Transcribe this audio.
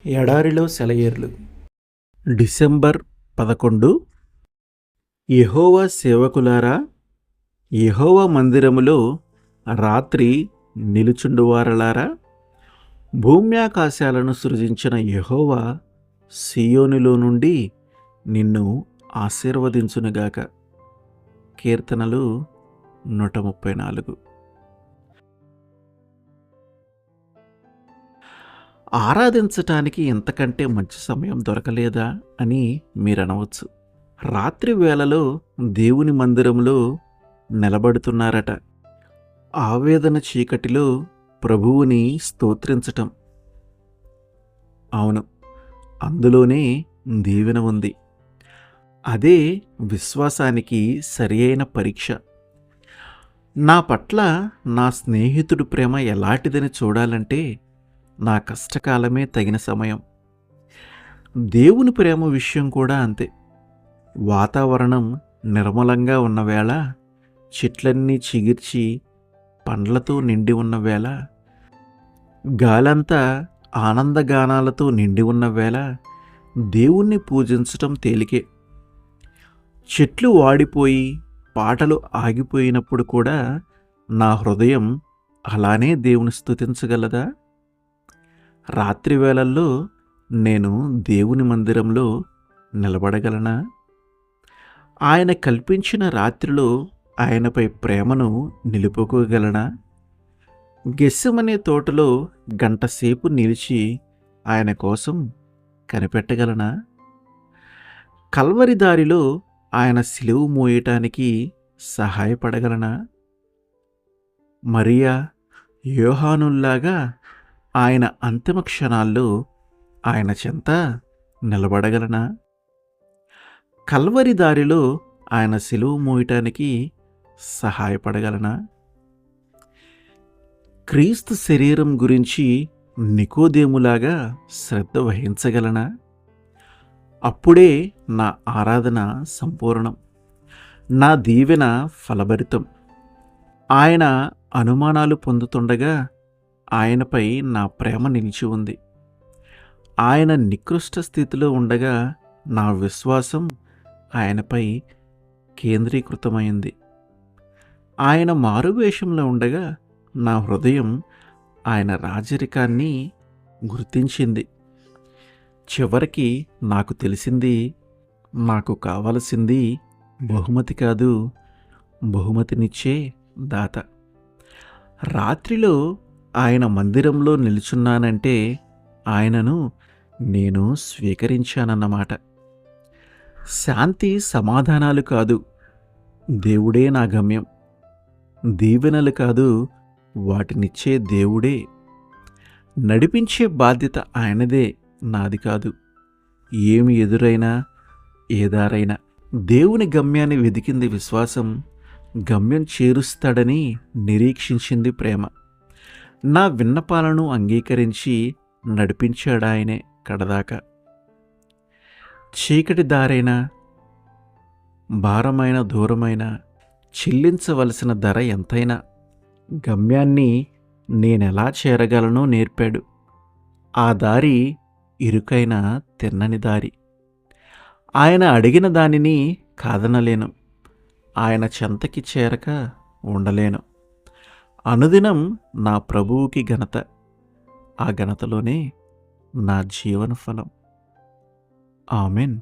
ఎడారిలో సెలయేర్లు. డిసెంబర్ 11. యెహోవా సేవకులారా, యెహోవా మందిరములో రాత్రి నిలుచుండువారలారా, భూమ్యాకాశాలను సృజించిన యెహోవా సీయోనులో నుండి నిన్ను ఆశీర్వదించునుగాక. కీర్తనలు 134. ఆరాధించటానికి ఇంతకంటే మంచి సమయం దొరకలేదా అని మీరనవచ్చు. రాత్రి వేళలో దేవుని మందిరంలో నిలబడుతున్నారట. ఆవేదన చీకటిలో ప్రభువుని స్తోత్రించటం. అవును, అందులోనే దీవెన ఉంది. అదే విశ్వాసానికి సరియైన పరీక్ష. నా పట్ల నా స్నేహితుడి ప్రేమ ఎలాంటిదని చూడాలంటే నా కష్టకాలమే తగిన సమయం. దేవుని ప్రేమ విషయం కూడా అంతే. వాతావరణం నిర్మలంగా ఉన్న వేళ, చెట్లన్నీ చిగిర్చి పండ్లతో నిండి ఉన్న వేళ, గాలంతా ఆనందగానాలతో నిండి ఉన్న వేళ దేవుణ్ణి పూజించటం తేలికే. చెట్లు వాడిపోయి పాటలు ఆగిపోయినప్పుడు కూడా నా హృదయం అలానే దేవుని స్తుతించగలదా? రాత్రి వేళల్లో నేను దేవుని మందిరంలో నిలబడగలనా? ఆయన కల్పించిన రాత్రిలో ఆయనపై ప్రేమను నిలుపుకోగలనా? గెస్సెమనే తోటలో గంటసేపు నిలిచి ఆయన కోసం కనిపెట్టగలనా? కల్వరి దారిలో ఆయన సిలువ మోయటానికి సహాయపడగలనా? మరియా, యోహానుల్లాగా ఆయన అంతిమ క్షణాల్లో ఆయన చెంత నిలబడగలనా? కల్వరి దారిలో ఆయన సిలువ మోయటానికి సహాయపడగలనా? క్రీస్తు శరీరం గురించి నికోదేములాగా శ్రద్ధ వహించగలనా? అప్పుడే నా ఆరాధన సంపూర్ణం, నా దీవెన ఫలభరితం. ఆయన అనుమానాలు పొందుతుండగా ఆయనపై నా ప్రేమ నిలిచి ఉంది. ఆయన నికృష్ట స్థితిలో ఉండగా నా విశ్వాసం ఆయనపై కేంద్రీకృతమైంది. ఆయన మారువేషంలో ఉండగా నా హృదయం ఆయన రాజరికాన్ని గుర్తించింది. చివరికి నాకు తెలిసింది, నాకు కావలసింది బహుమతి కాదు, బహుమతినిచ్చే దాత. రాత్రిలో ఆయన మందిరంలో నిలుచున్నానంటే ఆయనను నేను స్వీకరించానన్నమాట. శాంతి సమాధానాలు కాదు, దేవుడే నా గమ్యం. దీవెనలు కాదు, వాటినిచ్చే దేవుడే. నడిపించే బాధ్యత ఆయనదే, నాది కాదు. ఏమి ఎదురైనా, ఏదారైనా దేవుని గమ్యాన్ని వెదికింది విశ్వాసం, గమ్యం చేరుస్తాడని నిరీక్షించింది ప్రేమ. నా విన్నపాలను అంగీకరించి నడిపించాడాయనే కడదాకా. చీకటి దారైనా, భారమైన దూరమైన, చెల్లించవలసిన ధర ఎంతైనా గమ్యాన్ని నేనెలా చేరగలనో నేర్పాడు. ఆ దారి ఇరుకైన తిన్నని దారి. ఆయన అడిగిన దానిని కాదనలేను, ఆయన చెంతకి చేరక ఉండలేను. అనుదినం నా ప్రభువుకి ఘనత, ఆ ఘనతలోనే నా జీవన ఫలం. ఆమెన్.